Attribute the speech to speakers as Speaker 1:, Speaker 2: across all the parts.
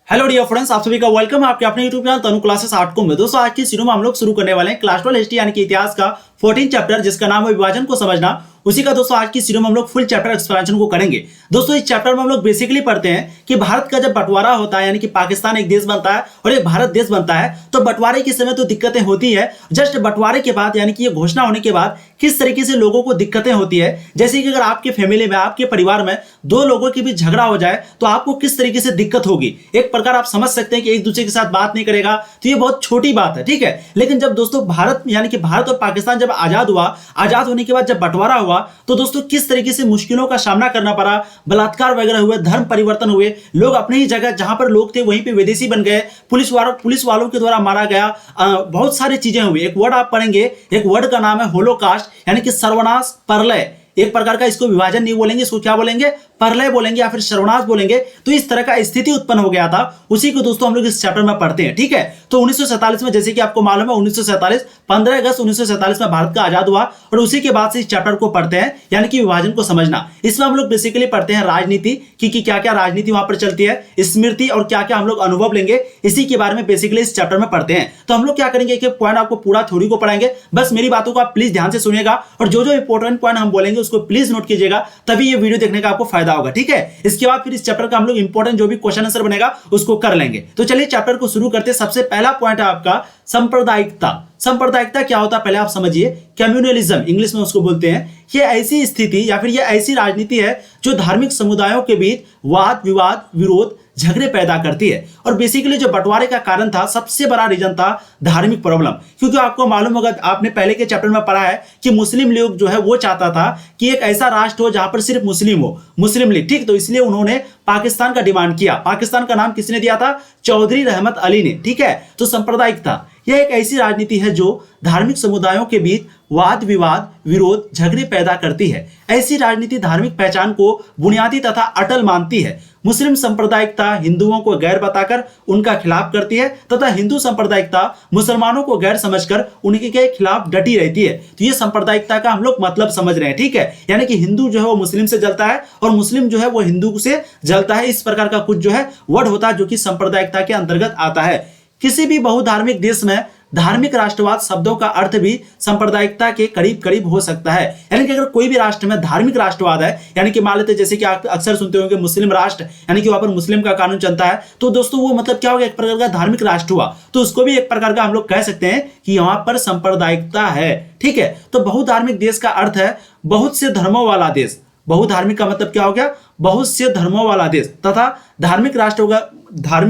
Speaker 1: Hello dear friends, आप सभी का वेलकम है आपके अपने यूट्यूब चैनल तनु क्लासेस 8 को में। दोस्तों आज की सीरीज में हम लोग शुरू करने वाले हैं क्लास 12 हिस्ट्री यानी कि इतिहास का 14 चैप्टर जिसका नाम है विभाजन को समझना। उसी का दोस्तों आज की सीरीज में हम लोग फुल चैप्टर एक्सप्लेनेशन को करेंगे। दोस्तों इस चैप्टर में हम लोग बेसिकली पढ़ते हैं कि भारत का जब बंटवारा होता है यानी कि पाकिस्तान एक देश बनता है और एक भारत देश बनता है, तो बंटवारे के समय तो दिक्कतें होती है। जस्ट बंटवारे के बाद यानी कि ये घोषणा होने के बाद किस तरीके से लोगों को दिक्कतें होती है, जैसे कि अगर आपके फैमिली में आपके परिवार में दो लोगों के बीच झगड़ा हो जाए तो आपको किस तरीके से दिक्कत होगी। एक प्रकार आप समझ सकते हैं कि एक दूसरे के साथ बात नहीं करेगा, तो ये बहुत छोटी बात है, ठीक है। लेकिन जब दोस्तों भारत यानी कि भारत और पाकिस्तान जब आजाद हुआ, आजाद होने के बाद जब बंटवारा हुआ, तो दोस्तों किस तरीके से मुश्किलों का सामना करना पड़ा, बलात्कार वगैरह हुए, धर्म परिवर्तन हुए, लोग अपने ही जगह जहां पर लोग थे वहीं पे विदेशी बन गए, पुलिस वालों के द्वारा मारा गया, बहुत सारी चीजें हुई। एक वर्ड आप पढ़ेंगे, एक वर्ड का नाम है होलोकास्ट यानी कि सर्वनाश, प्रलय। एक प्रकार का इसको विभाजन नहीं बोलेंगे, इसको क्या बोलेंगे, प्रलय बोलेंगे या फिर सर्वनाश बोलेंगे। तो इस तरह का स्थिति उत्पन्न हो गया था, उसी को दोस्तों हम लोग इस चैप्टर में पढ़ते हैं, ठीक है। तो 1947 में, जैसे कि आपको मालूम है, 1947 15 अगस्त 1947 में भारत का आजाद हुआ और उसी के बाद से इस चैप्टर को पढ़ते हैं यानी कि विभाजन को समझना। इसमें हम लोग बेसिकली पढ़ते हैं राजनीति की क्या क्या राजनीति वहां पर चलती है, स्मृति और क्या क्या हम लोग अनुभव लेंगे, इसी के बारे में बेसिकली इस चैप्टर में पढ़ते हैं। तो हम लोग क्या करेंगे कि पॉइंट आपको पूरा थ्योरी को पढ़ाएंगे, बस मेरी बातों को आप प्लीज ध्यान से सुनिएगा और जो जो इंपॉर्टेंट पॉइंट हम बोलेंगे उसको प्लीज नोट कीजिएगा, तभी ये वीडियो देखने का आपको फायदा होगा, ठीक है। इसके बाद फिर इस चैप्टर का हम लोग इंपॉर्टेंट जो भी क्वेश्चन आंसर बनेगा उसको कर लेंगे। तो चलिए चैप्टर को शुरू करते हैं। सबसे पहला पॉइंट है आपका सांप्रदायिकता। सांप्रदायिकता क्या होता है पहले आप समझिए। कम्युनलिज्म इंग्लिश में उसको बोलते हैं। ये ऐसी स्थिति या फिर ये ऐसी राजनीति है जो धार्मिक समुदायों के बीच वाद विवाद, विरोध, झगड़े पैदा करती है। और बेसिकली जो बंटवारे का कारण था, सबसे बड़ा रीजन था धार्मिक प्रॉब्लम। क्योंकि आपको मालूम होगा, आपने पहले के चैप्टर में पढ़ा है कि मुस्लिम लीग जो है वो चाहता था कि एक ऐसा राष्ट्र हो जहां पर सिर्फ मुस्लिम हो, मुस्लिम लीग, ठीक। तो इसलिए उन्होंने पाकिस्तान का डिमांड किया। पाकिस्तान का नाम किसने दिया था? चौधरी रहमत अली ने, ठीक है। तो सांप्रदायिकता यह एक ऐसी राजनीति है जो धार्मिक समुदायों के बीच वाद विवाद, विरोध, झगड़े पैदा करती है। ऐसी राजनीति धार्मिक पहचान को बुनियादी तथा अटल मानती है। मुस्लिम सांप्रदायिकता हिंदुओं को गैर बताकर उनका खिलाफ करती है तथा हिंदू सांप्रदायिकता मुसलमानों को गैर समझकर उनके के खिलाफ डटी रहती है। तो ये सांप्रदायिकता का हम लोग मतलब समझ रहे हैं, ठीक है। यानी कि हिंदू जो है वो मुस्लिम से जलता है और मुस्लिम जो है वो हिंदू से जलता है। इस प्रकार का कुछ जो है वर्ड होता है जो कि सांप्रदायिकता के अंतर्गत आता है। किसी भी बहुधार्मिक देश में धार्मिक राष्ट्रवाद शब्दों का अर्थ भी सांप्रदायिकता के करीब करीब हो सकता है। यानी कि अगर कोई भी राष्ट्र में धार्मिक राष्ट्रवाद है, यानी कि मान लेते जैसे कि आप अक्सर सुनते होंगे मुस्लिम राष्ट्र, यानी कि वहां पर मुस्लिम का कानून चलता है, तो दोस्तों वो मतलब क्या हो गया, एक प्रकार का धार्मिक राष्ट्र हुआ। तो उसको भी एक प्रकार का हम लोग कह सकते हैं कि वहां पर सांप्रदायिकता है, ठीक है। तो बहुधार्मिक देश का अर्थ है बहुत से धर्मों वाला देश। बहुधार्मिक का मतलब क्या हो गया, बहुत से धर्मों वाला देश। तथा धार्मिक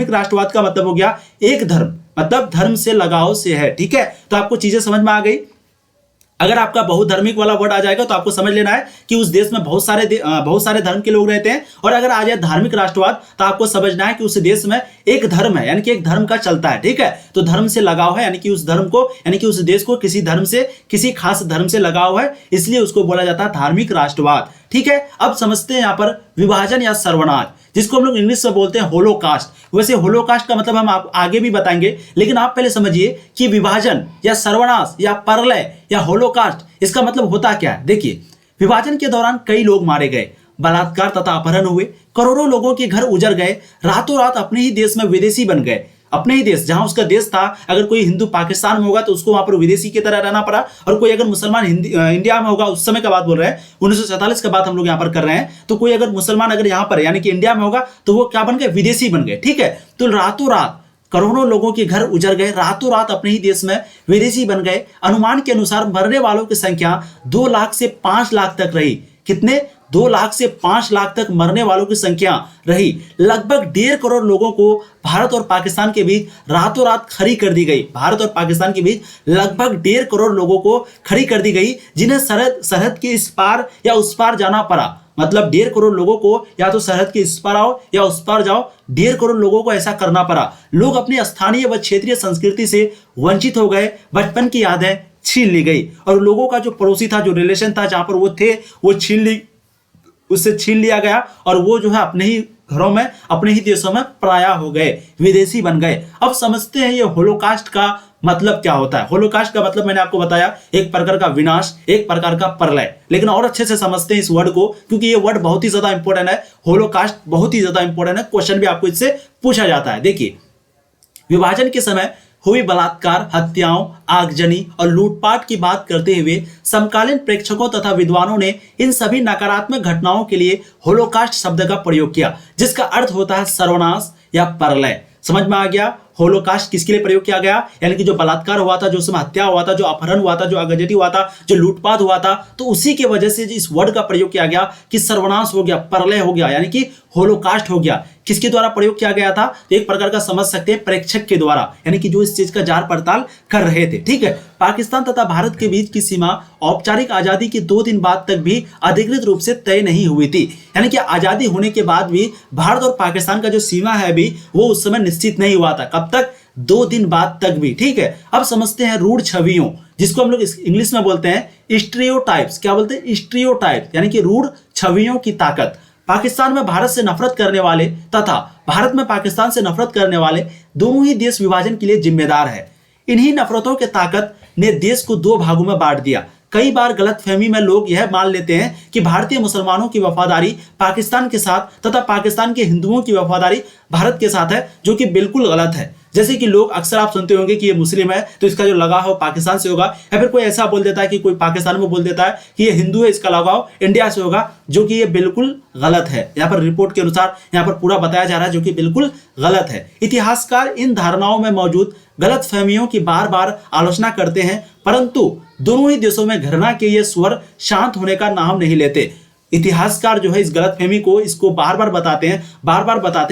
Speaker 1: राष्ट्रवाद का मतलब हो गया एक धर्म, मतलब धर्म से लगाव से है, ठीक है। तो आपको चीजें समझ में आ गई। अगर आपका बहुधर्मिक वाला वर्ड आ जाएगा तो आपको समझ लेना है कि उस देश में बहुत सारे धर्म के लोग रहते हैं। और अगर आ जाए धार्मिक राष्ट्रवाद तो आपको समझना है कि उस देश में एक धर्म है, यानी कि एक धर्म का चलता है, ठीक है। तो धर्म से लगाव है, यानी कि उस धर्म को, यानी कि उस देश को किसी धर्म से, किसी खास धर्म से लगाव है, इसलिए उसको बोला जाता है धार्मिक राष्ट्रवाद, ठीक है। अब समझते हैं यहाँ पर विभाजन या सर्वनाश, जिसको हम लोग इंग्लिश में बोलते हैं होलोकास्ट। वैसे होलोकास्ट का मतलब हम आप आगे भी बताएंगे, लेकिन आप पहले समझिए कि विभाजन या सर्वनाश या प्रलय या होलोकास्ट इसका मतलब होता क्या है। देखिए, विभाजन के दौरान कई लोग मारे गए, बलात्कार तथा अपहरण हुए, करोड़ों लोगों के घर उजड़ गए, रातों रात अपने ही देश में विदेशी बन गए। अपने ही देश, जहां उसका देश था, अगर कोई हिंदू पाकिस्तान में होगा तो उसको वहां पर विदेशी की तरह रहना पड़ा, और कोई अगर मुसलमान इंडिया में होगा, उस समय का बात बोल रहे हैं, 1947 का बात हम लोग यहाँ पर कर रहे हैं, तो कोई अगर मुसलमान अगर यहाँ पर यानी कि इंडिया में होगा तो वो क्या बन गए, विदेशी बन गए, ठीक है। तो रातों रात करोड़ों लोगों के घर उजड़ गए, रातों रात अपने ही देश में विदेशी बन गए। अनुमान के अनुसार मरने वालों की संख्या 2 लाख से 5 लाख तक रही। कितने? 2 लाख से 5 लाख तक मरने वालों की संख्या रही। लगभग 1.5 करोड़ लोगों को भारत और पाकिस्तान के बीच रातों रात खड़ी कर दी गई। भारत और पाकिस्तान के बीच लगभग 1.5 करोड़ लोगों को खड़ी कर दी गई, जिन्हें सरहद के इस पार या उस पार जाना पड़ा। मतलब 1.5 करोड़ लोगों को या तो सरहद के इस पार आओ या उस पार जाओ, 1.5 करोड़ लोगों को ऐसा करना पड़ा। लोग अपनी स्थानीय व क्षेत्रीय संस्कृति से वंचित हो गए, बचपन की यादें छीन ली गई, और लोगों का जो पड़ोसी था, जो रिलेशन था, जहां पर वो थे, वो उससे छीन लिया गया, और वो जो है अपने ही घरों में, अपने ही देशों में पराया हो गए, विदेशी बन गए। अब समझते हैं ये होलोकास्ट का मतलब क्या होता है। होलोकास्ट का मतलब मैंने आपको बताया, एक प्रकार का विनाश, एक प्रकार का प्रलय। लेकिन और अच्छे से समझते हैं इस वर्ड को, क्योंकि ये वर्ड बहुत ही ज्यादा इंपॉर्टेंट है। होलोकास्ट बहुत ही ज्यादा इंपॉर्टेंट है, क्वेश्चन भी आपको इससे पूछा जाता है। देखिए, विभाजन के समय हुई बलात्कार, हत्याओं, आगजनी और लूटपाट की बात करते हुए समकालीन प्रेक्षकों तथा विद्वानों ने इन सभी नकारात्मक घटनाओं के लिए होलोकास्ट शब्द का प्रयोग किया, जिसका अर्थ होता है सर्वनाश या परलय। समझ में आ गया होलोकास्ट किसके लिए प्रयोग किया गया, यानी कि जो बलात्कार हुआ था, जो उसमें हत्या हुआ था, जो अपहरण हुआ था, जो आगजनी हुआ था, जो लूटपाट हुआ था, तो उसी की वजह से इस वर्ड का प्रयोग किया गया कि सर्वनाश हो गया, परलय हो गया, यानी कि होलोकास्ट हो गया। किसके द्वारा प्रयोग किया गया था, तो एक प्रकार का समझ सकते हैं प्रेक्षक के द्वारा, यानी कि जो इस चीज का जांच पड़ताल कर रहे थे। ठीक है, पाकिस्तान तथा भारत के बीच की सीमा औपचारिक आजादी के 2 दिन बाद तक भी अधिकृत रूप से तय नहीं हुई थी, यानी कि आजादी होने के बाद भी भारत और पाकिस्तान का जो सीमा है अभी वो उस समय निश्चित नहीं हुआ था। कब तक, 2 दिन बाद तक भी। ठीक है, अब समझते हैं रूढ़ छवियों, जिसको हम लोग इंग्लिश में बोलते हैं स्टीरियोटाइप्स। क्या बोलते हैं, स्टीरियोटाइप्स, यानी कि रूढ़ छवियों की ताकत। पाकिस्तान में भारत से नफरत करने वाले तथा भारत में पाकिस्तान से नफरत करने वाले दोनों ही देश विभाजन के लिए जिम्मेदार है। इन्हीं नफरतों की ताकत ने देश को 2 भागों में बांट दिया। कई बार गलतफहमी में लोग यह मान लेते हैं कि भारतीय मुसलमानों की वफादारी पाकिस्तान के साथ तथा पाकिस्तान के हिंदुओं की वफादारी भारत के साथ है, जो कि बिल्कुल गलत है। जैसे कि लोग अक्सर आप सुनते होंगे कि ये मुस्लिम है तो इसका जो लगाव है पाकिस्तान से होगा, या फिर कोई ऐसा बोल देता है कि कोई पाकिस्तान में बोल देता है कि ये हिंदू है, इसका लगाव इंडिया से होगा, जो कि ये बिल्कुल गलत है। यहाँ पर रिपोर्ट के अनुसार यहाँ पर पूरा बताया जा रहा है, जो कि बिल्कुल गलत है। इतिहासकार इन धारणाओं में मौजूद गलतफहमियों की बार बार आलोचना करते हैं, परंतु दोनों ही देशों में घृणा के ये स्वर शांत होने का नाम नहीं लेते। इतिहासकार जो है इस गलतफहमी को इसको बार बार बताते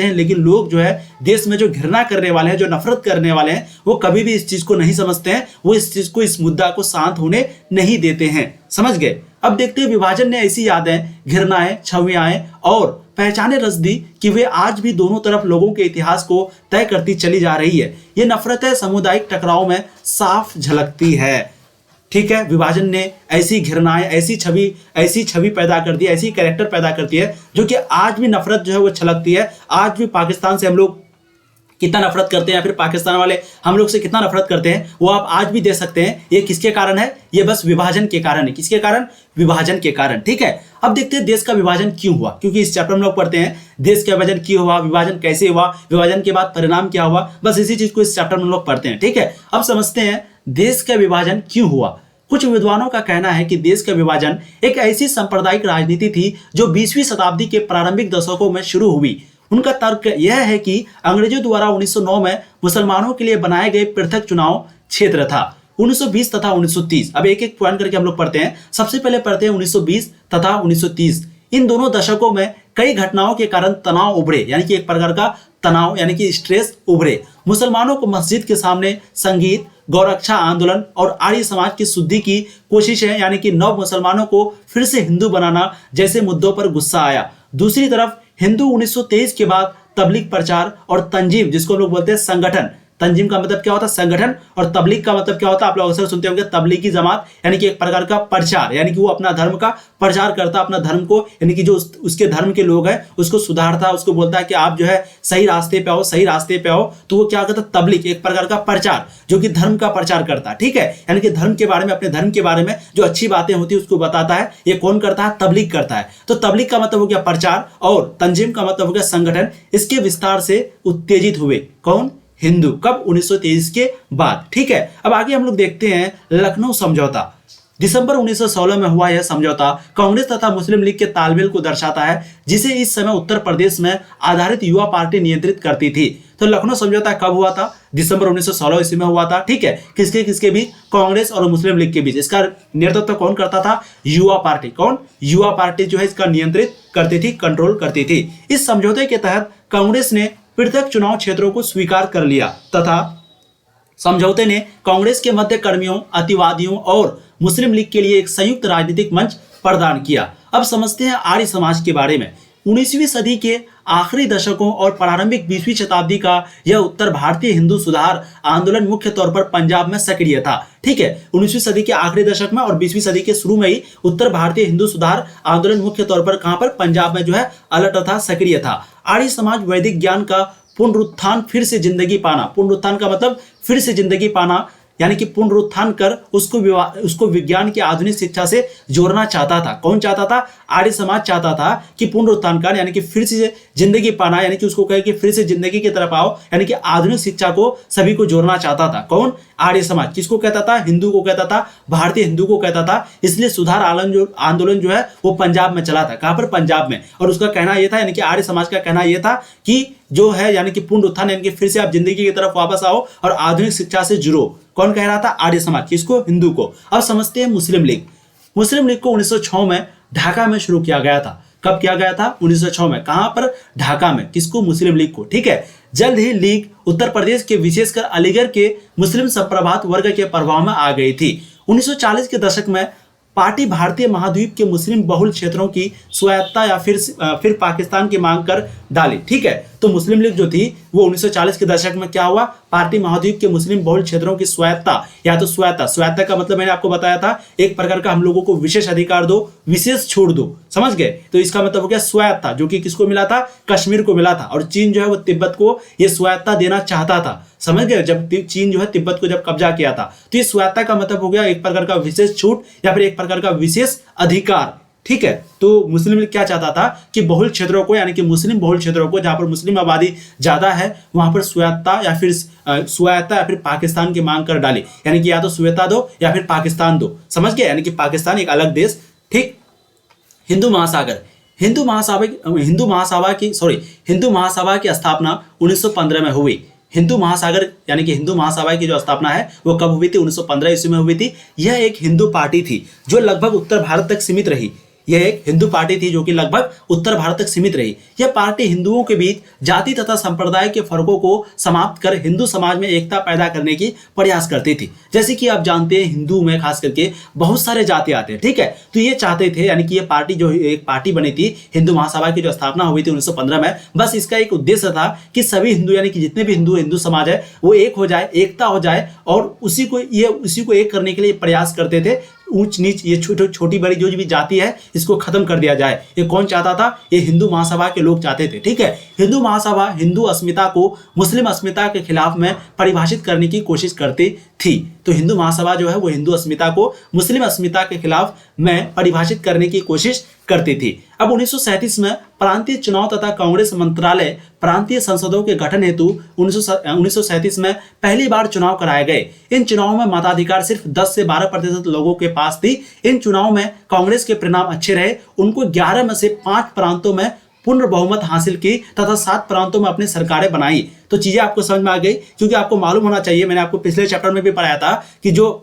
Speaker 1: हैं, लेकिन लोग जो है देश में जो घृणा करने वाले हैं, जो नफरत करने वाले हैं, वो कभी भी इस चीज को नहीं समझते हैं, वो इस चीज को, इस मुद्दा को शांत होने नहीं देते हैं। समझ गए। अब देखते हैं विभाजन ने ऐसी यादें, घृणाएं, छवियाएं और पहचाने रच दी कि वे आज भी दोनों तरफ लोगों के इतिहास को तय करती चली जा रही है। ये नफरतें सामुदायिक टकराव में साफ झलकती है। ठीक है, विभाजन ने ऐसी घृणाएं, ऐसी छवि पैदा कर दी, ऐसी कैरेक्टर पैदा करती है, जो कि आज भी नफरत जो है वो छलकती है। आज भी पाकिस्तान से हम लोग कितना नफरत करते हैं, या फिर पाकिस्तान वाले हम लोग से कितना नफरत करते हैं, वो आप आज भी देख सकते हैं। ये किसके कारण है, ये बस विभाजन के कारण है। किसके कारण, विभाजन के कारण। ठीक है, अब देखते हैं देश का विभाजन क्यों हुआ, क्योंकि इस चैप्टर में लोग पढ़ते हैं देश का विभाजन क्यों हुआ, विभाजन कैसे हुआ, विभाजन के बाद परिणाम क्या हुआ, बस इसी चीज को इस चैप्टर में लोग पढ़ते हैं। ठीक है, अब समझते हैं देश का विभाजन क्यों हुआ। कुछ विद्वानों का कहना है कि देश का विभाजन एक ऐसी सांप्रदायिक राजनीति थी जो 20वीं शताब्दी के प्रारंभिक दशकों में शुरू हुई। उनका तर्क यह है कि अंग्रेजों द्वारा 1909 में मुसलमानों के लिए बनाए गए पृथक चुनाव क्षेत्र था। 1920 तथा 1930, अब एक एक पॉइंट करके हम लोग पढ़ते हैं। सबसे पहले पढ़ते हैं 1920 तथा 1930। इन दोनों दशकों में कई घटनाओं के कारण तनाव उभरे, यानी कि एक प्रकार का तनाव, यानी कि स्ट्रेस उभरे। मुसलमानों को मस्जिद के सामने संगीत, गौरक्षा आंदोलन और आर्य समाज की शुद्धि की कोशिशें, यानी कि नव मुसलमानों को फिर से हिंदू बनाना जैसे मुद्दों पर गुस्सा आया। दूसरी तरफ हिंदू 1923 के बाद तबलीग प्रचार और तंजीम, जिसको हम लोग बोलते हैं संगठन। तंजीम का मतलब क्या होता है, संगठन, और तबलीग का मतलब क्या होता है, आप लोग अक्सर सुनते होंगे तबलीगी जमात, यानी कि एक प्रकार का प्रचार, यानी कि वो अपना धर्म का प्रचार करता, अपना धर्म को, यानी कि जो उसके धर्म के लोग हैं उसको सुधारता, उसको बोलता है कि आप जो है सही रास्ते पे आओ, सही रास्ते पे आओ। तो वो क्या करता है, तबलीग, एक प्रकार का प्रचार, जो कि धर्म का प्रचार करता है। ठीक है, यानी कि धर्म के बारे में, अपने धर्म के बारे में जो अच्छी बातें होती है उसको बताता है। ये कौन करता है, तबलीग करता है। तो तबलीग का मतलब हो गया प्रचार, और तंजीम का मतलब हो गया संगठन। इसके विस्तार से उत्तेजित हुए कौन, हिंदू। कब, 1923 के बाद। ठीक है, अब आगे हम लोग देखते हैं लखनऊ समझौता। दिसंबर 1916 में हुआ यह समझौता कांग्रेस तथा मुस्लिम लीग के तालमेल को दर्शाता है, जिसे इस समय उत्तर प्रदेश में आधारित युवा पार्टी नियंत्रित करती थी। तो लखनऊ समझौता कब हुआ था, दिसंबर 1916 ईस्वी में हुआ था। ठीक है, किसके किसके बीच, कांग्रेस और मुस्लिम लीग के बीच। इसका नेतृत्व कौन करता था, युवा पार्टी। कौन, युवा पार्टी जो है इसका नियंत्रित करती थी, कंट्रोल करती थी। इस समझौते के तहत कांग्रेस ने पृथक चुनाव क्षेत्रों को स्वीकार कर लिया तथा समझौते ने कांग्रेस के मध्य कर्मियों, अतिवादियों और मुस्लिम लीग के लिए एक संयुक्त राजनीतिक मंच प्रदान किया। अब समझते हैं आर्य समाज के बारे में। 19वीं सदी के आखिरी दशकों और प्रारंभिक 20वीं शताब्दी का यह उत्तर भारतीय हिंदू सुधार आंदोलन मुख्य तौर पर पंजाब में सक्रिय था। ठीक है, 19वीं सदी के आखिरी दशक में और 20वीं सदी के शुरू में ही उत्तर भारतीय हिंदू सुधार आंदोलन मुख्य तौर पर कहां पर, पंजाब में जो है अलर्ट था, सक्रिय था। आर्य समाज वैदिक ज्ञान का पुनरुत्थान, फिर से जिंदगी पाना। पुनरुत्थान का मतलब फिर से जिंदगी पाना, यानी कि पुनरुत्थान कर उसको विज्ञान की आधुनिक शिक्षा से जोड़ना चाहता था। कौन चाहता था? आर्य समाज चाहता था कि पुनरुत्थान कर यानी कि फिर से जिंदगी पाना, यानी कि उसको कहे कि फिर से जिंदगी की तरफ आओ, यानी कि आधुनिक शिक्षा को सभी को जोड़ना चाहता था। कौन? आर्य समाज। किसको कहता था? हिंदू को कहता था, भारतीय हिंदू को कहता था। इसलिए सुधार आंदोलन जो है वो पंजाब में चला था। कहां पर? पंजाब में। और उसका कहना यह था, यानी कि आर्य समाज का कहना यह था कि जो है यानी कि पुनरुत्थान, यानी कि फिर से आप जिंदगी की तरफ वापस आओ और आधुनिक शिक्षा से जुड़ो। कौन कह रहा था? आर्य समाज। किसको? हिंदू को। अब समझते हैं मुस्लिम लीग। मुस्लिम लीग को 1906 में ढाका में शुरू किया गया था। कब किया गया था? 1906 में। कहां पर? ढाका में। किसको? मुस्लिम लीग को। ठीक है। जल्द ही लीग उत्तर प्रदेश के विशेषकर अलीगढ़ के मुस्लिम संप्रभुत्व वर्ग के प्रभाव में आ गई थी। 1940 के दशक में पार्टी भारतीय महाद्वीप के मुस्लिम बहुल क्षेत्रों की स्वायत्तता या फिर पाकिस्तान की मांग कर डाली। ठीक है। तो मुस्लिम लीग जो थी वो 1940 के दशक में क्या हुआ? पार्टी महाद्वीप के मुस्लिम बहुल क्षेत्रों की स्वायत्तता, या तो स्वायत्तता का मतलब मैंने आपको बताया था, एक प्रकार का हम लोगों को विशेष अधिकार दो, विशेष छूट दो। समझ गए? तो इसका मतलब हो गया स्वायत्तता, जो कि किसको मिला था? कश्मीर को मिला था। और चीन जो है वो तिब्बत को ये स्वायत्तता देना चाहता था। समझ गए? जब चीन जो है तिब्बत को जब कब्जा किया था, तो ये स्वायत्तता का मतलब हो गया एक प्रकार का विशेष छूट या फिर एक प्रकार का विशेष अधिकार। ठीक है। तो मुस्लिम लीग क्या चाहता था कि बहुल क्षेत्रों को, यानी कि मुस्लिम बहुल क्षेत्रों को जहां पर मुस्लिम आबादी ज्यादा है वहां पर स्वायत्तता या फिर पाकिस्तान की मांग कर डाली, यानी कि या तो स्वायत्तता दो या फिर पाकिस्तान दो। समझ गए? यानी कि पाकिस्तान एक अलग देश। ठीक। हिंदू महासभा की स्थापना 1915 में हुई। हिंदू महासागर यानी कि हिंदू महासभा की जो स्थापना है वो कब हुई थी? 1915 ईस्वी में हुई थी। यह एक हिंदू पार्टी थी जो लगभग उत्तर भारत तक सीमित रही। यह एक हिंदू पार्टी थी जो कि लगभग उत्तर भारत तक सीमित रही। यह पार्टी हिंदुओं के बीच जाति तथा संप्रदाय के फर्कों को समाप्त कर हिंदू समाज में एकता पैदा करने की प्रयास करती थी। जैसे कि आप जानते हैं हिंदू में खास करके बहुत सारे जाति आते हैं। ठीक है। तो ये चाहते थे, यानी कि ये पार्टी जो एक पार्टी बनी थी हिंदू महासभा की जो स्थापना हुई थी 1915 में, बस इसका एक उद्देश्य था कि सभी हिंदू, यानी कि जितने भी हिंदू समाज है वो एक हो जाए, एकता हो जाए, और उसी को एक करने के लिए प्रयास करते थे। ऊंच नीच, ये छोटी बड़ी जो भी जाति है इसको खत्म कर दिया जाए। ये कौन चाहता था? ये हिंदू महासभा के लोग चाहते थे। ठीक है। हिंदू महासभा हिंदू अस्मिता को मुस्लिम अस्मिता के खिलाफ में परिभाषित करने की कोशिश करती थी। तो हिंदू महासभा जो है वो हिंदू अस्मिता को मुस्लिम अस्मिता के खिलाफ में परिभाषित करने की कोशिश करती थी। अब 1937 में प्रांतीय चुनाव तथा कांग्रेस मंत्रालय प्रांतीय संसदों के गठन हेतु 1937 में पहली बार चुनाव कराए गए। इन चुनावों में मताधिकार सिर्फ 10 से 12% लोगों के पास थी। इन चुनाव में कांग्रेस के परिणाम अच्छे रहे। उनको 11 में से 5 प्रांतों में पूर्ण बहुमत हासिल की तथा 7 प्रांतों में अपनी सरकारें बनाई। तो चीजें आपको समझ में आ गई, क्योंकि आपको मालूम होना चाहिए, मैंने आपको पिछले चैप्टर में भी पढ़ाया था कि जो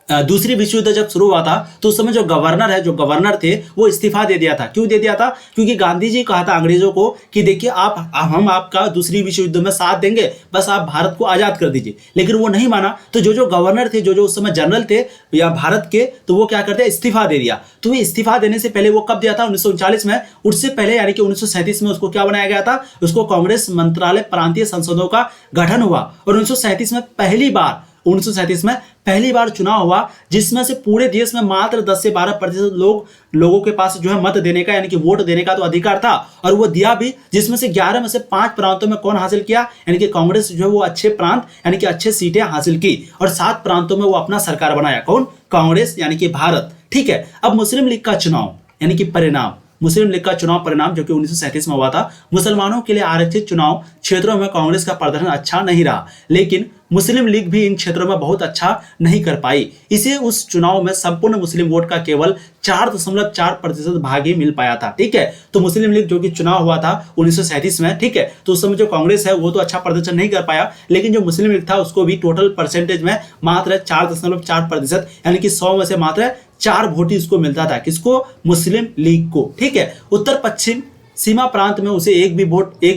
Speaker 1: दूसरी विश्व युद्ध जब शुरू हुआ था तो उस समय जो गवर्नर थे वो इस्तीफा दे दिया था। क्यों दे दिया था? क्योंकि गांधी जी कहा था अंग्रेजों को कि देखिए हम आपका दूसरी विश्व युद्ध में साथ देंगे, बस आप भारत को आजाद कर दीजिए। लेकिन वो नहीं माना। तो जो गवर्नर थे, जो उस समय जनरल थे या भारत के, तो वो क्या करते? इस्तीफा दे दिया। तो ये इस्तीफा देने से पहले वो कब दिया था? 1939 में। उससे पहले यानी कि 1937 में उसको क्या बनाया गया था? उसको कांग्रेस मंत्रालय प्रांतीय संसदों का गठन हुआ। और 1937 में पहली बार चुनाव हुआ, जिसमें से पूरे देश में मात्र 10 से 12% लोगों के पास जो है मत देने का, यानी कि वोट देने का तो अधिकार था, और वो दिया भी। जिसमें से 11 में से 5 प्रांतों में कौन हासिल किया? यानी कि कांग्रेस जो है वो अच्छे प्रांत, यानी कि अच्छे सीटें हासिल की, और 7 प्रांतों में वो अपना सरकार बनाया। कौन? कांग्रेस, यानी कि भारत। ठीक है। अब मुस्लिम लीग का चुनाव यानी कि परिणाम, मुस्लिम लीग का चुनाव परिणाम जो कि 1937 में हुआ था। मुसलमानों के लिए आरक्षित चुनाव क्षेत्रों में कांग्रेस का प्रदर्शन अच्छा नहीं रहा, लेकिन मुस्लिम लीग भी इन क्षेत्रों में बहुत अच्छा नहीं कर पाई। इसे उस चुनाव में संपूर्ण मुस्लिम वोट का केवल 4.4% भाग ही मिल पाया था। ठीक है। तो मुस्लिम लीग जो कि चुनाव हुआ था 1937 में, ठीक है, तो उस समय जो कांग्रेस है वो तो अच्छा प्रदर्शन नहीं कर पाया, लेकिन जो मुस्लिम लीग था उसको भी टोटल परसेंटेज में मात्र 4.4%, यानी कि 100 में से मात्र 4 वोट ही उसको मिलता था। किसको? मुस्लिम लीग को। ठीक है। उत्तर पश्चिम सीमा प्रांत में उसे एक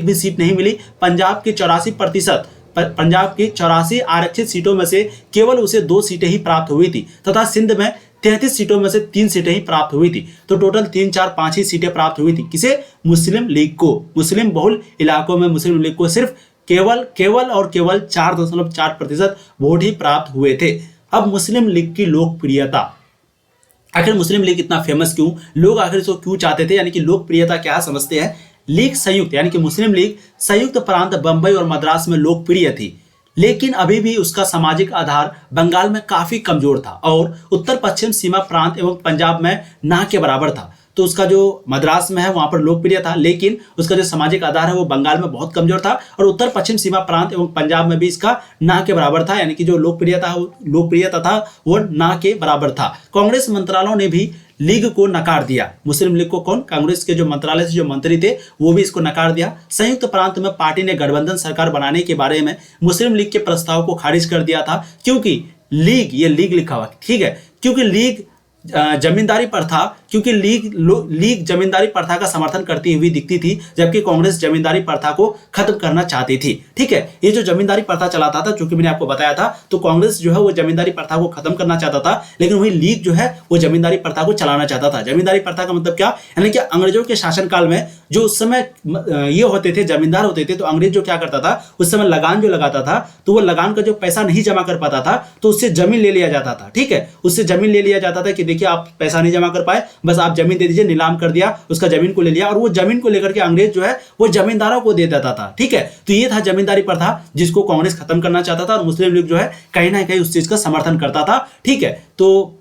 Speaker 1: भी सीट नहीं मिली। पंजाब की 84 आरक्षित सीटों में से केवल उसे 2 सीटें ही प्राप्त हुई थी, तथा सिंध में 33 सीटों में से 3 सीटें ही प्राप्त हुई थी। तो टोटल 3, 4, 5 ही सीटें प्राप्त हुई थी। किसे? मुस्लिम लीग को। मुस्लिम बहुल इलाकों में मुस्लिम लीग को सिर्फ केवल 4.4% वोट ही प्राप्त हुए थे। अब मुस्लिम लीग की लोकप्रियता, आखिर मुस्लिम लीग इतना फेमस क्यों? लोग आखिर इसको क्यों चाहते थे? यानी कि लोकप्रियता क्या समझते हैं? लीग संयुक्त, यानी कि मुस्लिम लीग संयुक्त प्रांत बंबई और मद्रास में लोकप्रिय थी। लेकिन अभी भी उसका सामाजिक आधार बंगाल में काफी कमजोर था और उत्तर पश्चिम सीमा प्रांत एवं पंजाब में ना के बराबर था। तो उसका जो मद्रास में है वहां पर लोकप्रिय था, लेकिन उसका जो सामाजिक आधार है वो बंगाल में बहुत कमजोर था और उत्तर पश्चिम सीमा प्रांत एवं पंजाब में भी इसका ना के बराबर था, यानी कि जो लोकप्रियता था वो ना के बराबर था। कांग्रेस मंत्रालयों ने भी लीग को नकार दिया। मुस्लिम लीग को कौन? कांग्रेस के जो मंत्रालय से जो मंत्री थे वो भी इसको नकार दिया। संयुक्त प्रांत में पार्टी ने गठबंधन सरकार बनाने के बारे में मुस्लिम लीग के प्रस्ताव को खारिज कर दिया था, क्योंकि लीग, ये लीग लिखा हुआ ठीक है, क्योंकि लीग जमींदारी प्रथा लीग जमींदारी प्रथा का समर्थन करती हुई दिखती थी, जबकि कांग्रेस जमींदारी प्रथा को खत्म करना चाहती थी। ठीक है, ये जो जमींदारी प्रथा चलाता था, चूंकि मैंने आपको बताया था, तो कांग्रेस जो है वो जमींदारी प्रथा को खत्म करना चाहता था, लेकिन वही लीग जो है वो जमींदारी प्रथा को चलाना चाहता था। जमींदारी प्रथा का मतलब क्या? यानी कि अंग्रेजों के शासनकाल में जो उस समय ये होते थे, जमींदार होते थे, तो अंग्रेज जो क्या करता था, उस समय लगान जो लगाता था, तो वो लगान का जो पैसा नहीं जमा कर पाता था तो उससे जमीन ले लिया जाता था। ठीक है, उससे जमीन ले लिया जाता था कि देखिए आप पैसा नहीं जमा कर पाए, बस आप जमीन दे दीजिए, नीलाम कर दिया, उसका जमीन को ले लिया और वो जमीन को लेकर के अंग्रेज जो है वो जमींदारों को दे देता था। ठीक है, तो ये था जमींदारी प्रथा जिसको कांग्रेस खत्म करना चाहता था और मुस्लिम लीग जो है कहीं ना कहीं उस चीज का समर्थन करता था। ठीक है, तो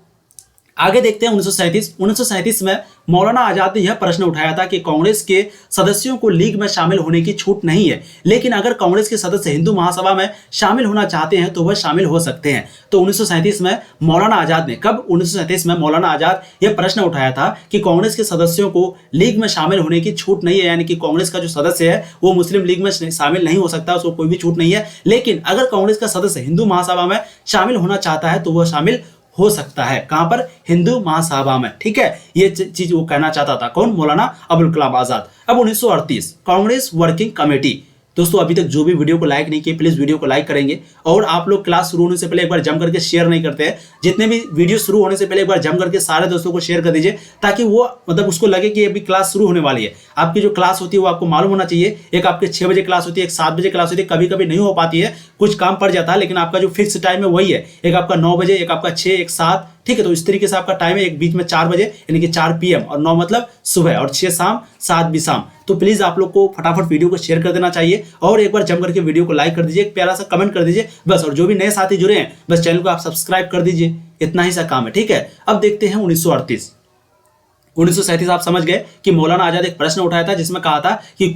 Speaker 1: आगे देखते हैं 1937 में मौलाना आजाद ने यह प्रश्न उठाया था कि कांग्रेस के सदस्यों को लीग में शामिल होने की छूट नहीं है, लेकिन अगर कांग्रेस के सदस्य हिंदू महासभा में शामिल होना चाहते हैं तो वह शामिल हो सकते हैं। तो 1937 में मौलाना आजाद ने, कब? 1937 में मौलाना आजाद यह प्रश्न उठाया था कि कांग्रेस के सदस्यों को लीग में शामिल होने की छूट नहीं है, यानी कि कांग्रेस का जो सदस्य है वो मुस्लिम लीग में शामिल नहीं हो सकता, उसको कोई भी छूट नहीं है, लेकिन अगर कांग्रेस का सदस्य हिंदू महासभा में शामिल होना चाहता है तो वह शामिल हो सकता है। कहां पर? हिंदू महासभा में। ठीक है, ये चीज वो कहना चाहता था। कौन? मौलाना अबुल कलाम आजाद। अब 1938 कांग्रेस वर्किंग कमेटी। दोस्तों अभी तक जो भी वीडियो को लाइक नहीं किए प्लीज वीडियो को लाइक करेंगे, और आप लोग क्लास शुरू होने से पहले एक बार जम करके शेयर नहीं करते हैं, जितने भी वीडियो शुरू होने से पहले एक बार जम करके सारे दोस्तों को शेयर कर दीजिए, ताकि वो मतलब उसको लगे कि अभी क्लास शुरू होने वाली है। आपकी जो क्लास होती है वो आपको मालूम होना चाहिए, एक आपके 6 बजे क्लास होती है, एक 7 बजे क्लास होती है, कभी कभी नहीं हो पाती है, कुछ काम पड़ जाता है, लेकिन आपका जो फिक्स टाइम है वही है, एक आपका 9 बजे, एक आपका 6, एक 7। ठीक है, तो इस तरीके से आपका टाइम है, एक बीच में 4 बजे यानी कि 4 PM, और 9 मतलब सुबह, और 6 शाम, 7 भी शाम। तो प्लीज आप लोग को फटाफट वीडियो को शेयर कर देना चाहिए और एक बार जम करके वीडियो को लाइक कर दीजिए, एक प्यारा सा कमेंट कर दीजिए बस, और जो भी नए साथी जुड़े हैं बस चैनल को आप सब्सक्राइब कर दीजिए, इतना ही सा काम है। ठीक है, अब देखते हैं 1937 आप समझ गए कि मौलाना आजाद एक प्रश्न उठाया था जिसमें कहा था कि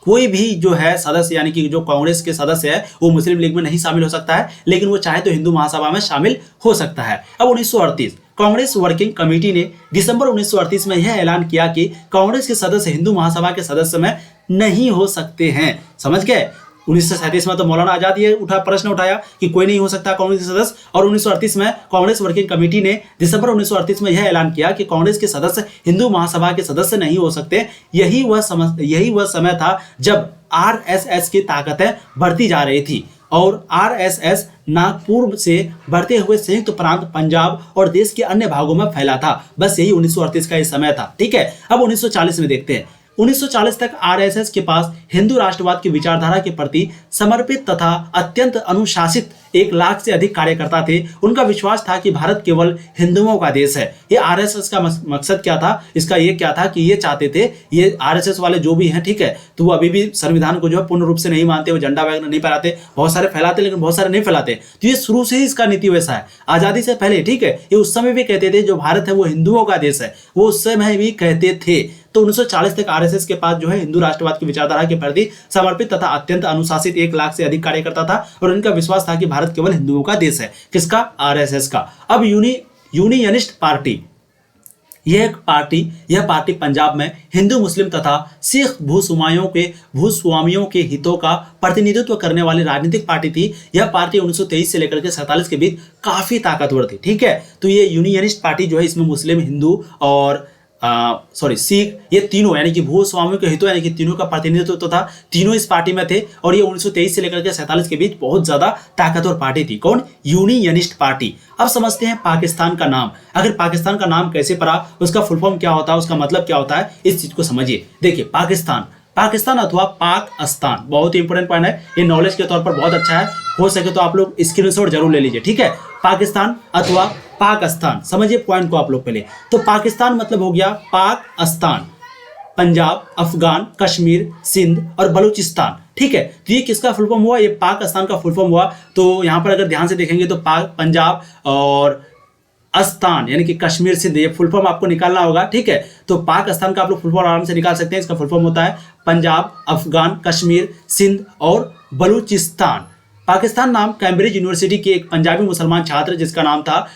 Speaker 1: कोई भी जो है सदस्य, यानी कि जो कांग्रेस के सदस्य है वो मुस्लिम लीग में नहीं शामिल हो सकता है, लेकिन वो चाहे तो हिंदू महासभा में शामिल हो सकता है। अब 1938 कांग्रेस वर्किंग कमेटी ने दिसंबर 1938 में यह ऐलान किया कि कांग्रेस के सदस्य हिंदू महासभा के सदस्य में नहीं हो सकते हैं। समझ गए? 1937 में तो मौलाना आजाद ये प्रश्न उठाया कि कोई नहीं हो सकता कांग्रेस के सदस्य, और 1938 में कांग्रेस वर्किंग कमेटी ने दिसंबर 1938 में यह ऐलान किया कि कांग्रेस के सदस्य हिंदू महासभा के सदस्य नहीं हो सकते। यही वह समय था जब RSS की ताकतें बढ़ती जा रही थी, और RSS नागपुर से बढ़ते हुए संयुक्त प्रांत, पंजाब और देश के अन्य भागों में फैला था। बस यही 1938 का ये समय था। ठीक है, अब 1940 में देखते हैं। 1940 तक RSS के पास हिंदू राष्ट्रवाद की विचारधारा के प्रति समर्पित तथा अत्यंत अनुशासित 1 लाख से अधिक कार्यकर्ता थे। उनका विश्वास था कि भारत केवल हिंदुओं का देश है। ये RSS का मकसद क्या था? इसका ये क्या था कि ये चाहते थे, ये RSS वाले जो भी हैं, ठीक है, तो वो अभी भी संविधान को जो है पूर्ण रूप से नहीं मानते, वो झंडा वगैरह नहीं फहराते, बहुत सारे फैलाते लेकिन बहुत सारे नहीं फैलाते। तो ये शुरू से ही इसका नीति वैसा है, आजादी से पहले। ठीक है, ये उस समय भी कहते थे जो भारत है वो हिंदुओं का देश है, वो उस समय भी कहते थे। तो 1940 तक RSS के पास जो है हिंदू राष्ट्रवाद की विचारधारा के प्रति समर्पित तथा अत्यंत अनुशासित 1 लाख से अधिक कार्यकर्ता था, और उनका विश्वास था कि भारत केवल हिंदुओं का देश है। किसका? RSS का। अब यूनियनिस्ट पार्टी, यह पार्टी पंजाब में हिंदू, मुस्लिम तथा सिख भूस्वामियों के हितों का प्रतिनिधित्व करने वाली राजनीतिक पार्टी थी। यह पार्टी 1923 से लेकर के 47 के बीच काफी ताकतवर थी। ठीक है, तो ये यूनियनिस्ट पार्टी जो है इसमें मुस्लिम, हिंदू और सिख, ये तीनों यानी कि भूस्वामियों के हितों यानी कि तीनों का प्रतिनिधित्व तो था, तीनों इस पार्टी में थे, और ये 1923 से लेकर के 47 के बीच बहुत ज्यादा ताकतवर पार्टी थी। कौन? Unionist party. अब समझते हैं पाकिस्तान का नाम। अगर पाकिस्तान का नाम कैसे पड़ा, उसका फुल फॉर्म क्या होता है, उसका मतलब क्या होता है, इस चीज को समझिए। देखिए, पाकिस्तान अथवा पाक-अस्तान बहुत ही इंपॉर्टेंट पॉइंट है, ये नॉलेज के तौर पर बहुत अच्छा है, हो सके तो आप लोग स्क्रीनशॉट जरूर ले लीजिए। ठीक है, पाकिस्तान अथवा पाक-अस्तान, समझिए पॉइंट को आप लोग पहले। तो पाकिस्तान मतलब हो गया पाक-अस्तान, पंजाब, अफगान, कश्मीर, सिंध और बलूचिस्तान, ठीक है, तो ये किसका फुल फॉर्म हुआ, ये पाकिस्तान का फुल फॉर्म हुआ। तो यहाँ पर अगर ध्यान से देखेंगे तो पाक, पंजाब और अस्तान यानी कि कश्मीर सिंध, ये फुल फॉर्म आपको निकालना होगा। ठीक है, तो पाकिस्तान का आप लोग फुल फॉर्म आराम से निकाल सकते हैं। इसका फुल फॉर्म होता है पंजाब, अफगान, कश्मीर, सिंध और बलूचिस्तान। पाकिस्तान नाम कैम्ब्रिज यूनिवर्सिटी के एक पंजाबी मुसलमान छात्र जिसका नाम था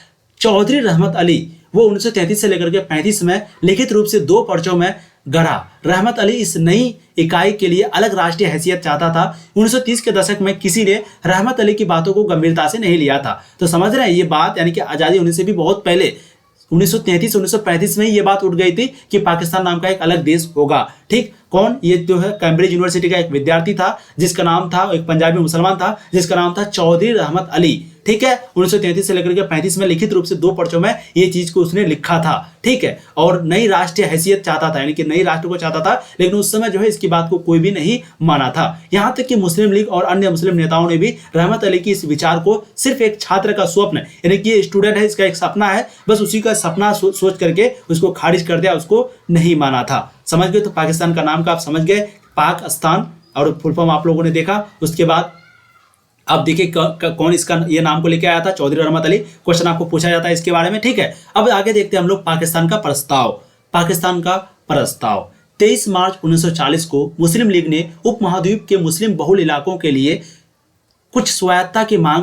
Speaker 1: चौधरी रहमत अली, वो 1933 से लेकर के 35 में लिखित रूप से 2 पर्चों में गढ़ा। रहमत अली इस नई इकाई के लिए अलग राष्ट्रीय हैसियत चाहता था। 1930 के दशक में किसी ने रहमत अली की बातों को गंभीरता से नहीं लिया था। तो समझ रहे हैं, ये बात यानी कि आज़ादी होने से भी बहुत पहले 1933-1935 में ये बात उठ गई थी कि पाकिस्तान नाम का एक अलग देश होगा। ठीक, कौन, ये जो है कैम्ब्रिज यूनिवर्सिटी का एक विद्यार्थी था जिसका नाम था, एक पंजाबी मुसलमान था जिसका नाम था चौधरी रहमत अली। ठीक है, 1933 से लेकर के 35 में लिखित रूप से 2 पर्चों में ये चीज को उसने लिखा था। ठीक है, और नई राष्ट्रीय हैसियत चाहता था, यानी कि नई राष्ट्र को चाहता था, लेकिन उस समय जो है इसकी बात को कोई भी नहीं माना था। यहां तक कि मुस्लिम लीग और अन्य मुस्लिम नेताओं ने भी रहमत अली की इस विचार को सिर्फ एक छात्र का स्वप्न, यानी कि ये स्टूडेंट है, इसका एक सपना है, बस उसी का सपना सोच करके उसको खारिज कर दिया, उसको नहीं माना था। समझ गए, तो पाकिस्तान का नाम का आप समझ गए, पाकिस्तान, और फुल फॉर्म आप लोगों ने देखा। उसके बाद अब देखिए कौन इसका ये नाम को लेके आया था, चौधरी रहमत अली। क्वेश्चन आपको पूछा जाता है इसके बारे में। ठीक है, अब आगे देखते हैं हम लोग पाकिस्तान का प्रस्ताव। पाकिस्तान का प्रस्ताव 23 मार्च 1940 को मुस्लिम लीग ने उपमहाद्वीप के मुस्लिम बहुल इलाकों के लिए कुछ स्वायत्ता की मांग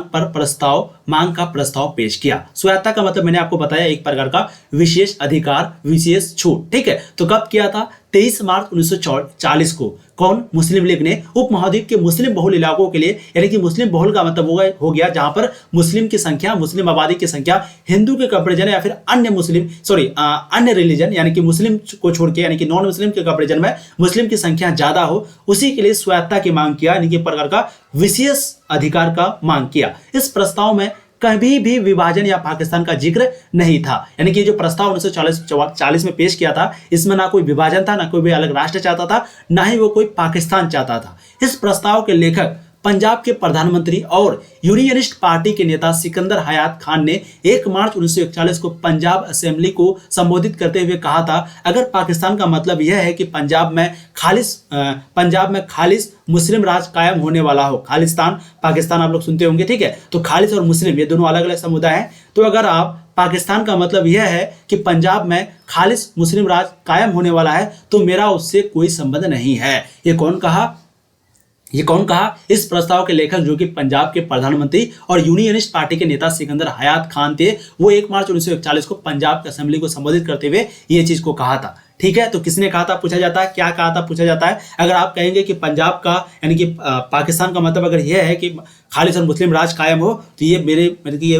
Speaker 1: का प्रस्ताव पेश किया। स्वायत्ता का मतलब मैंने आपको बताया एक प्रकार का विशेष अधिकार, विशेष छूट। ठीक है, तो कब किया था, 23 मार्च 1940 को। कौन, मुस्लिम लीग ने उपमहाद्वीप के मुस्लिम बहुल इलाकों के लिए, यानी कि मुस्लिम बहुल का मतलब हो गया जहां पर मुस्लिम की संख्या, मुस्लिम आबादी की संख्या हिंदू के कंपेरिजन या फिर अन्य रिलीजन यानी कि मुस्लिम को छोड़ के, यानी कि नॉन मुस्लिम के कंपेरिजन में मुस्लिम की संख्या ज्यादा हो, उसी के लिए स्वायत्ता की मांग किया, यानी कि प्रकार का विशेष अधिकार का मांग किया। इस प्रस्ताव में कभी भी विभाजन या पाकिस्तान का जिक्र नहीं था, यानी कि जो प्रस्ताव 1940 में पेश किया था, इसमें ना कोई विभाजन था, ना कोई भी अलग राष्ट्र चाहता था, ना ही वो कोई पाकिस्तान चाहता था। इस प्रस्ताव के लेखक पंजाब के प्रधानमंत्री और यूनियनिस्ट पार्टी के नेता सिकंदर हयात खान ने 1 मार्च 1941 को पंजाब असेंबली को संबोधित करते हुए कहा था, अगर पाकिस्तान का मतलब यह है कि पंजाब में खालिस मुस्लिम राज कायम होने वाला हो, खालिस्तान पाकिस्तान आप लोग सुनते होंगे। ठीक है, तो खालिस और मुस्लिम ये दोनों अलग अलग समुदाय हैं। तो अगर आप पाकिस्तान का मतलब यह है कि पंजाब में खालिस मुस्लिम राज कायम होने वाला है, तो मेरा उससे कोई संबंध नहीं है। ये कौन कहा? इस प्रस्ताव के लेखक जो कि पंजाब के प्रधानमंत्री और यूनियनिस्ट पार्टी के नेता सिकंदर हयात खान थे, वो 1 मार्च 1941 को पंजाब की असेंबली को संबोधित करते हुए ये चीज को कहा था। ठीक है, तो किसने कहा था पूछा जाता है, क्या कहा था पूछा जाता है। अगर आप कहेंगे कि पंजाब का यानी कि पाकिस्तान का मतलब अगर यह है कि खालिस और मुस्लिम राज कायम हो, तो ये मेरे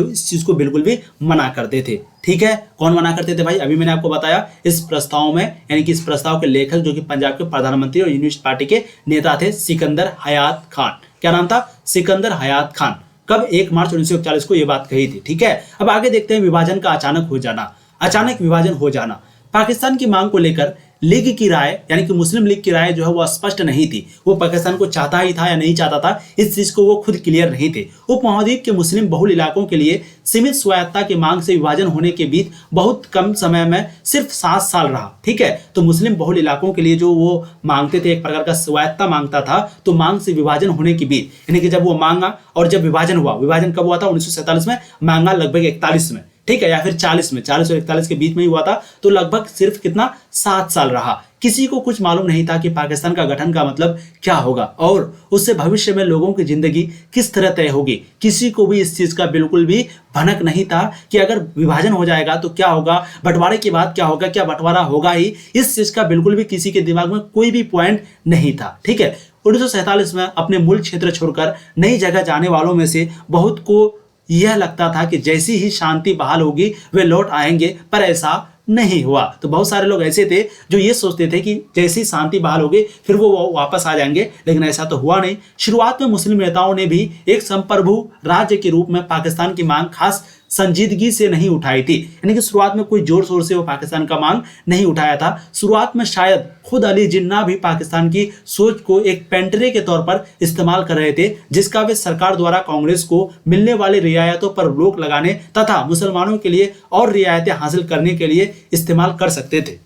Speaker 1: इस चीज को बिल्कुल भी मना करते थे। ठीक है, कौन मना करते थे भाई, अभी मैंने आपको बताया। इस प्रस्ताव में, यानी कि इस प्रस्ताव के लेखक जो कि पंजाब के प्रधानमंत्री और यूनियनिस्ट पार्टी के नेता थे सिकंदर हयात खान। क्या नाम था? सिकंदर हयात खान। कब? 1 मार्च 1941 को ये बात कही थी। ठीक है, अब आगे देखते हैं विभाजन का अचानक विभाजन हो जाना। पाकिस्तान की मांग को लेकर लीग की राय, यानी कि मुस्लिम लीग की राय जो है वो स्पष्ट नहीं थी। वो पाकिस्तान को चाहता ही था या नहीं चाहता था, इस चीज को वो खुद क्लियर नहीं थे। उपमहाद्वीप के मुस्लिम बहुल इलाकों के लिए सीमित स्वायत्ता की मांग से विभाजन होने के बीच बहुत कम समय में सिर्फ 7 साल रहा। ठीक है, तो मुस्लिम बहुल इलाकों के लिए जो वो मांगते थे, एक प्रकार का स्वायत्ता मांगता था, तो मांग से विभाजन होने के बीच, यानी कि जब वो मांगा और जब विभाजन हुआ, विभाजन कब हुआ था? 1947 में, मांगा लगभग 41 में। ठीक है, या फिर 40 में, 40 और 41 के बीच में ही हुआ था। तो लगभग सिर्फ कितना? 7 साल रहा। किसी को कुछ मालूम नहीं था कि पाकिस्तान का गठन का मतलब क्या होगा और उससे भविष्य में लोगों की जिंदगी किस तरह तय होगी। किसी को भी इस चीज का बिल्कुल भी भनक नहीं था कि अगर विभाजन हो जाएगा तो क्या होगा, बंटवारे के बाद क्या होगा, क्या बंटवारा होगा ही, इस चीज का बिल्कुल भी किसी के दिमाग में कोई भी पॉइंट नहीं था। ठीक है, 1947 में अपने मूल क्षेत्र छोड़कर नई जगह जाने वालों में से बहुत को यह लगता था कि जैसी ही शांति बहाल होगी वे लौट आएंगे, पर ऐसा नहीं हुआ। तो बहुत सारे लोग ऐसे थे जो ये सोचते थे कि जैसी शांति बहाल होगी फिर वो वापस आ जाएंगे, लेकिन ऐसा तो हुआ नहीं। शुरुआत में मुस्लिम नेताओं ने भी एक संप्रभु राज्य के रूप में पाकिस्तान की मांग खास संजीदगी से नहीं उठाई थी, यानी कि शुरुआत में कोई जोर शोर से वो पाकिस्तान का मांग नहीं उठाया था। शुरुआत में शायद खुद अली जिन्ना भी पाकिस्तान की सोच को एक पेंटरे के तौर पर इस्तेमाल कर रहे थे, जिसका वे सरकार द्वारा कांग्रेस को मिलने वाली रियायतों पर रोक लगाने तथा मुसलमानों के लिए और रियायतें हासिल करने के लिए इस्तेमाल कर सकते थे।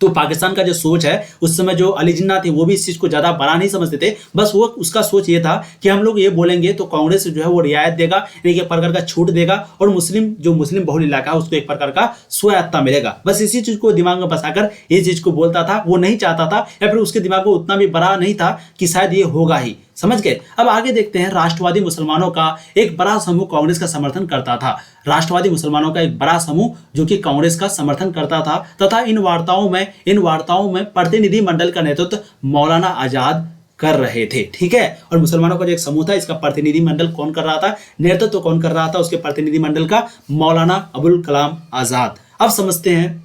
Speaker 1: तो पाकिस्तान का जो सोच है उस समय जो अली जिन्ना थे वो भी इस चीज को ज्यादा बड़ा नहीं समझते थे, बस वो उसका सोच ये था कि हम लोग ये बोलेंगे तो कांग्रेस जो है वो रियायत देगा, एक प्रकार का छूट देगा और मुस्लिम बहुल इलाका है उसको एक प्रकार का स्वायत्ता मिलेगा। बस इसी चीज को दिमाग में बसाकर ये चीज को बोलता था, वो नहीं चाहता था या फिर उसके दिमाग में उतना भी बड़ा नहीं था कि शायद ये होगा ही। समझ गए। अब आगे देखते हैं, राष्ट्रवादी मुसलमानों का एक बड़ा समूह कांग्रेस का समर्थन करता था। राष्ट्रवादी मुसलमानों का एक बड़ा समूह जो कि कांग्रेस का समर्थन करता था तथा इन वार्ताओं में प्रतिनिधि मंडल का नेतृत्व मौलाना आजाद कर रहे थे। ठीक है। और मुसलमानों का जो एक समूह था इसका प्रतिनिधि मंडल कौन कर रहा था, नेतृत्व कौन कर रहा था उसके प्रतिनिधि मंडल का, मौलाना अबुल कलाम आजाद। अब समझते हैं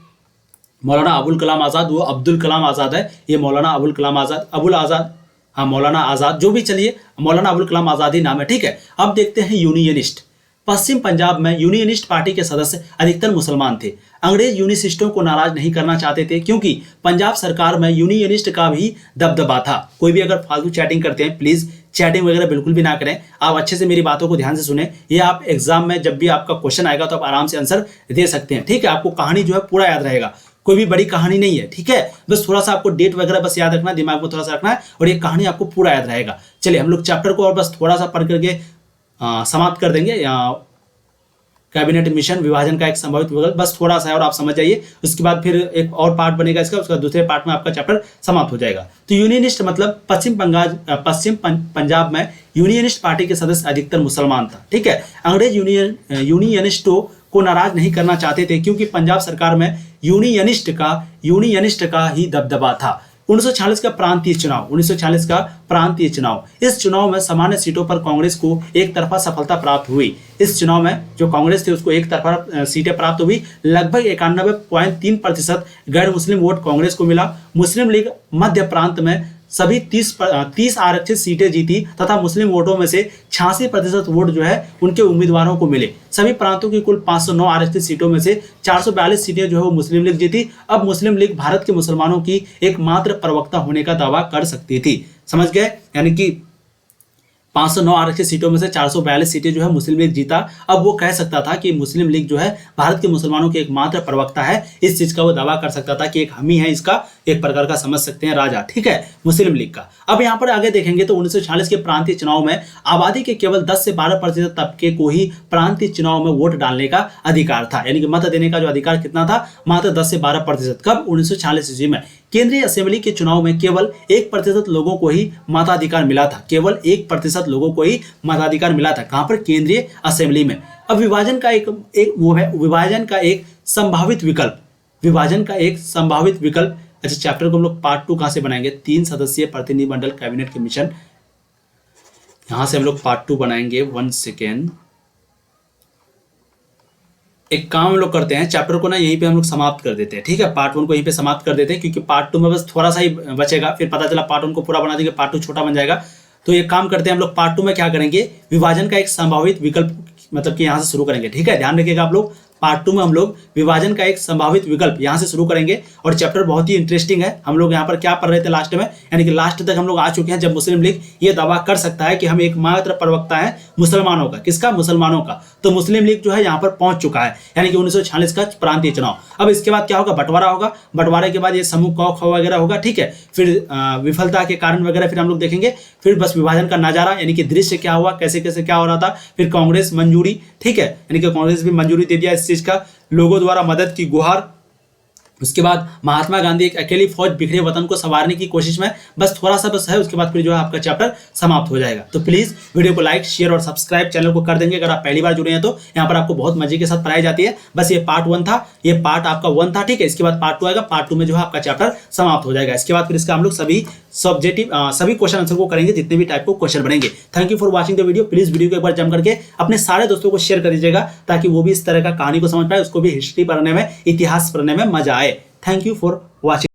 Speaker 1: मौलाना अबुल कलाम आजाद, वो अब्दुल कलाम आजाद है, ये मौलाना अबुल कलाम आजाद, अबुल आजाद, हाँ मौलाना आजाद, जो भी चलिए मौलाना अबुल कलाम आजाद ही नाम है। ठीक है। अब देखते हैं यूनियनिस्ट। पश्चिम पंजाब में यूनियनिस्ट पार्टी के सदस्य अधिकतर मुसलमान थे। अंग्रेज यूनियनिस्टों को नाराज नहीं करना चाहते थे क्योंकि पंजाब सरकार में यूनियनिस्ट का भी दबदबा था। कोई भी अगर फालतू चैटिंग करते हैं प्लीज चैटिंग वगैरह बिल्कुल भी ना करें, आप अच्छे से मेरी बातों को ध्यान से सुने। ये आप एग्जाम में जब भी आपका क्वेश्चन आएगा तो आप आराम से आंसर दे सकते हैं। ठीक है। आपको कहानी जो है पूरा याद रहेगा, कोई भी बड़ी कहानी नहीं है। ठीक है। बस थोड़ा सा आपको डेट वगैरह बस याद रखना है, दिमाग में थोड़ा सा रखना है और ये कहानी आपको पूरा याद रहेगा। चलिए हम लोग चैप्टर को और बस थोड़ा सा पढ़ करके समाप्त कर देंगे। कैबिनेट मिशन, विभाजन का एक संभावित विकल्प, बस थोड़ा सा और आप समझ जाइए। उसके बाद फिर एक और पार्ट बनेगा इसका, उसका दूसरे पार्ट में आपका चैप्टर समाप्त हो जाएगा। तो यूनियनिस्ट मतलब पश्चिम पंजाब में यूनियनिस्ट पार्टी के सदस्य अधिकतर मुसलमान था। ठीक है। अंग्रेज यूनियनिस्टों को नाराज नहीं करना चाहते थे क्योंकि पंजाब सरकार में यूनियनिस्ट का ही दबदबा था। 1946 का प्रांतीय चुनाव, इस चुनाव में सामान्य सीटों पर कांग्रेस को एक तरफा सफलता प्राप्त हुई। इस चुनाव में जो कांग्रेस थी उसको एक तरफा सीटें प्राप्त हुई। लगभग 91.3% गैर मुस्लिम वोट कांग्रेस को मिला। मुस्लिम लीग मध्य प्रांत में सभी 30 आरक्षित सीटें जीती तथा मुस्लिम वोटों में से 86% वोट जो है उनके उम्मीदवारों को मिले। सभी प्रांतों की कुल 509 आरक्षित सीटों में से 442 सीटें जो है वो मुस्लिम लीग जीती। अब मुस्लिम लीग भारत के मुसलमानों की एकमात्र प्रवक्ता होने का दावा कर सकती थी। समझ गए। यानी कि 509 आरक्षित सीटों में से 442 सीटें जो है मुस्लिम लीग जीता। अब वो कह सकता था कि मुस्लिम लीग जो है भारत के मुसलमानों के एकमात्र प्रवक्ता है, इस चीज का वो दावा कर सकता था कि एक हम ही है इसका एक प्रकार का समझ सकते हैं राजा। ठीक है। मुस्लिम लीग का। अब यहाँ पर आगे देखेंगे तो 1946 के प्रांतीय चुनाव में आबादी के केवल 10 से 12% तबके को ही प्रांतीय चुनाव में वोट डालने का अधिकार था। यानी कि मत देने का जो अधिकार कितना था, मात्र 10 से 12%। कब? 1946 ईस्वी में। केंद्रीय असेंबली के चुनाव में केवल 1% लोगों को ही मताधिकार मिला था। केवल 1% लोगों को ही मताधिकार मिला था। कहां पर? केंद्रीय असेंबली में। अब विभाजन का विभाजन का एक संभावित विकल्प। अच्छा, चैप्टर को हम लोग पार्ट 2 कहां से बनाएंगे? 3 सदस्यीय प्रतिनिधिमंडल कैबिनेट कमीशन, यहां से हम लोग पार्ट 2 बनाएंगे। 1 सेकेंड, एक काम हम लोग करते हैं, चैप्टर को ना यहीं पे हम लोग समाप्त कर देते हैं। ठीक है। पार्ट 1 को यहीं पे समाप्त कर देते हैं क्योंकि पार्ट 2 में बस थोड़ा सा ही बचेगा, फिर पता चला पार्ट 1 को पूरा बना देंगे, पार्ट 2 छोटा बन जाएगा। तो एक काम करते हैं हम लोग पार्ट 2 में क्या करेंगे, विभाजन का एक संभावित विकल्प, मतलब कि यहां से शुरू करेंगे। ठीक है। ध्यान रखिएगा आप लोग, पार्ट 2 में हम लोग विभाजन का एक संभावित विकल्प यहां से शुरू करेंगे और चैप्टर बहुत ही इंटरेस्टिंग है। हम लोग यहां पर क्या पढ़ रहे थे लास्ट में, यानी कि लास्ट तक हम लोग आ चुके हैं जब मुस्लिम लीग ये दावा कर सकता है कि हम एकमात्र प्रवक्ता है मुसलमानों का। किसका? मुसलमानों का। तो मुस्लिम लीग जो है यहां पर पहुंच चुका है, यानी कि 1946 का प्रांतीय चुनाव। अब इसके बाद क्या होगा? बंटवारा होगा। बंटवारे के बाद ये समूह क ख वगैरह होगा। ठीक है। फिर विफलता के कारण वगैरह फिर हम लोग देखेंगे। फिर बस विभाजन का नजारा, यानी कि दृश्य क्या हुआ, कैसे कैसे क्या हो रहा था। फिर कांग्रेस मंजूरी। ठीक है। यानी कि कांग्रेस भी मंजूरी दे दिया इस चीज का, लोगों द्वारा मदद की गुहार। उसके बाद महात्मा गांधी एक अकेली फौज बिखरे वतन को संवारने की कोशिश में, बस थोड़ा सा बस है, उसके बाद फिर जो है आपका चैप्टर समाप्त हो जाएगा। तो प्लीज वीडियो को लाइक, शेयर और सब्सक्राइब चैनल को कर देंगे अगर आप पहली बार जुड़े हैं तो। यहाँ पर आपको बहुत मजे के साथ पढ़ाई जाती है। बस ये पार्ट 1 था, ये पार्ट आपका 1 था। ठीक है। इसके बाद पार्ट 2 आएगा, पार्ट 2 में जो है आपका चैप्टर समाप्त हो जाएगा। इसके बाद फिर इसका हम लोग सभी क्वेश्चन आंसर को करेंगे, जितने भी टाइप को क्वेश्चन बनेंगे। Thank you for watching the video. Please video को एक बार जम करके अपने सारे दोस्तों को शेयर कर दीजिएगा ताकि वो भी इस तरह का कहानी को समझ पाए, उसको भी हिस्ट्री पढ़ने में, इतिहास पढ़ने में मजा आए। Thank you for watching.